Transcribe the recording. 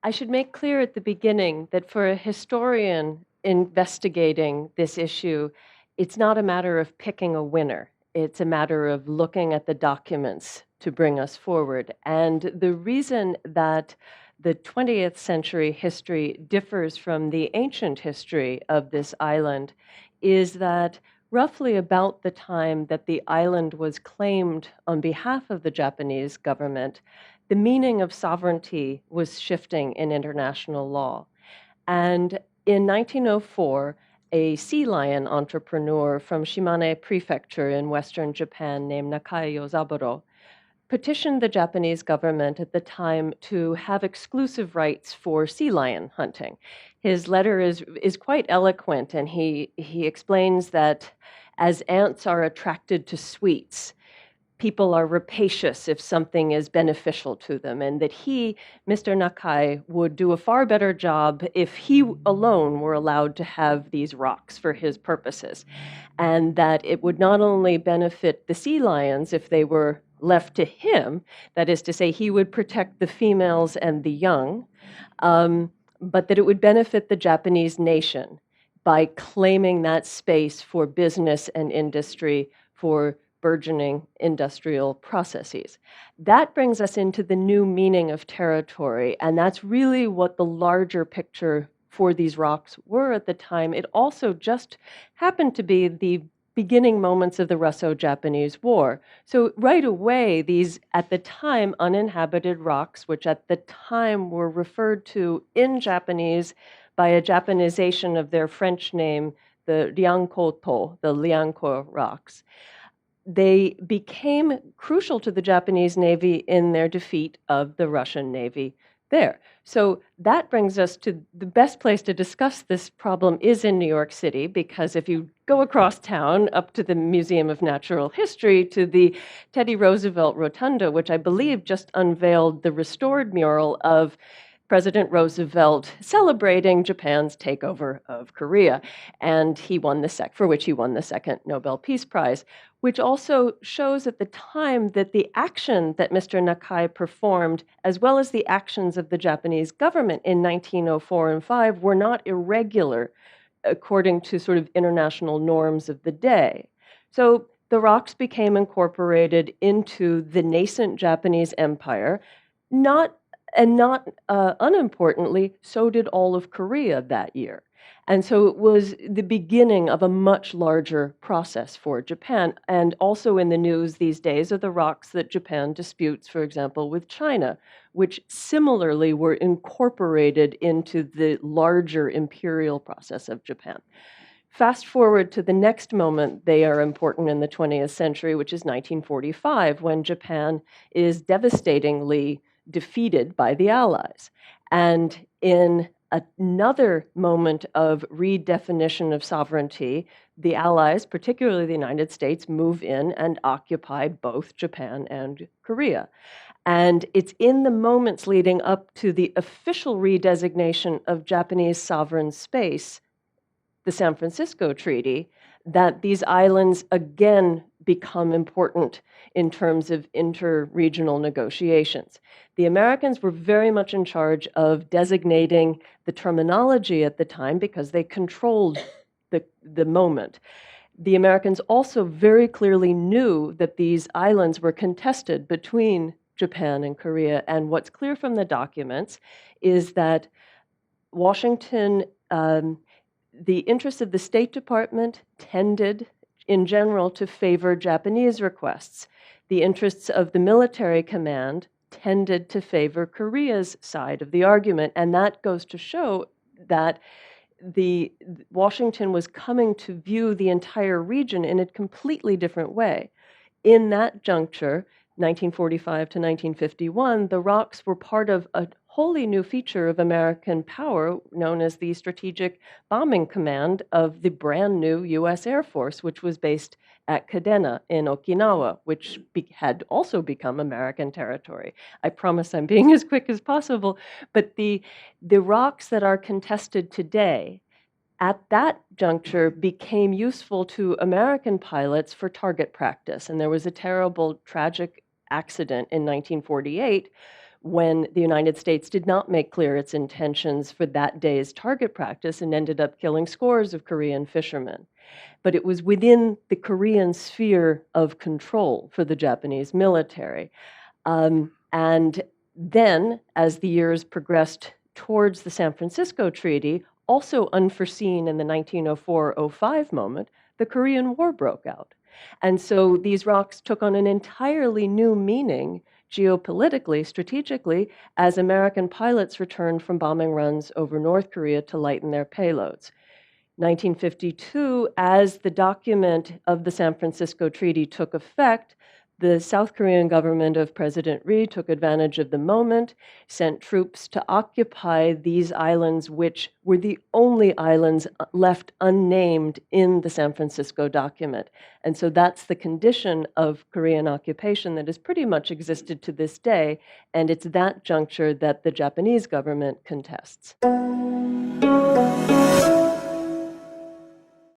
I should make clear at the beginning that for a historian investigating this issue, it's not a matter of picking a winner. It's a matter of looking at the documents to bring us forward. And the reason that the 20th century history differs from the ancient history of this island is that roughly about the time that the island was claimed on behalf of the Japanese government, the meaning of sovereignty was shifting in international law. And in 1904, a sea lion entrepreneur from Shimane Prefecture in western Japan named Nakai Yozaburo petitioned the Japanese government at the time to have exclusive rights for sea lion hunting. His letter is quite eloquent, and he explains that as ants are attracted to sweets, people are rapacious if something is beneficial to them, and that he, Mr. Nakai, would do a far better job if he alone were allowed to have these rocks for his purposes, and that it would not only benefit the sea lions if they were left to him, that is to say, he would protect the females and the young, but that it would benefit the Japanese nation by claiming that space for business and industry, for burgeoning industrial processes. That brings us into the new meaning of territory, and that's really what the larger picture for these rocks were at the time. It also just happened to be the beginning moments of the Russo-Japanese War. So right away, these, at the time, uninhabited rocks, which at the time were referred to in Japanese by a Japanization of their French name, the Liankoto, the Lianko rocks, they became crucial to the Japanese Navy in their defeat of the Russian Navy there. So that brings us to the best place to discuss this problem is in New York City, because if you go across town up to the Museum of Natural History to the Teddy Roosevelt Rotunda, which I believe just unveiled the restored mural of President Roosevelt celebrating Japan's takeover of Korea, and for which he won the second Nobel Peace Prize, which also shows at the time that the action that Mr. Nakai performed, as well as the actions of the Japanese government in 1904 and 5, were not irregular according to sort of international norms of the day. So the rocks became incorporated into the nascent Japanese empire, not unimportantly, so did all of Korea that year. And so it was the beginning of a much larger process for Japan. And also in the news these days are the rocks that Japan disputes, for example, with China, which similarly were incorporated into the larger imperial process of Japan. Fast forward to the next moment they are important in the 20th century, which is 1945, when Japan is devastatingly defeated by the Allies. And in another moment of redefinition of sovereignty, the Allies, particularly the United States, move in and occupy both Japan and Korea. And it's in the moments leading up to the official redesignation of Japanese sovereign space, the San Francisco Treaty, that these islands again become important in terms of interregional negotiations. The Americans were very much in charge of designating the terminology at the time because they controlled the moment. The Americans also very clearly knew that these islands were contested between Japan and Korea, and what's clear from the documents is that Washington, the interests of the State Department tended, in general, to favor Japanese requests. The interests of the military command tended to favor Korea's side of the argument, and that goes to show that Washington was coming to view the entire region in a completely different way. In that juncture, 1945 to 1951, the rocks were part of a wholly new feature of American power known as the Strategic Bombing Command of the brand new U.S. Air Force, which was based at Kadena in Okinawa, which had also become American territory. I promise I'm being as quick as possible, but the rocks that are contested today at that juncture became useful to American pilots for target practice. And there was a terrible, tragic accident in 1948 when the United States did not make clear its intentions for that day's target practice and ended up killing scores of Korean fishermen. But it was within the Korean sphere of control for the Japanese military. And then, as the years progressed towards the San Francisco Treaty, also unforeseen in the 1904-05 moment, the Korean War broke out. And so these rocks took on an entirely new meaning geopolitically, strategically, as American pilots returned from bombing runs over North Korea to lighten their payloads. 1952, as the document of the San Francisco Treaty took effect, the South Korean government of President Ri took advantage of the moment, sent troops to occupy these islands, which were the only islands left unnamed in the San Francisco document. And so that's the condition of Korean occupation that has pretty much existed to this day, and it's that juncture that the Japanese government contests.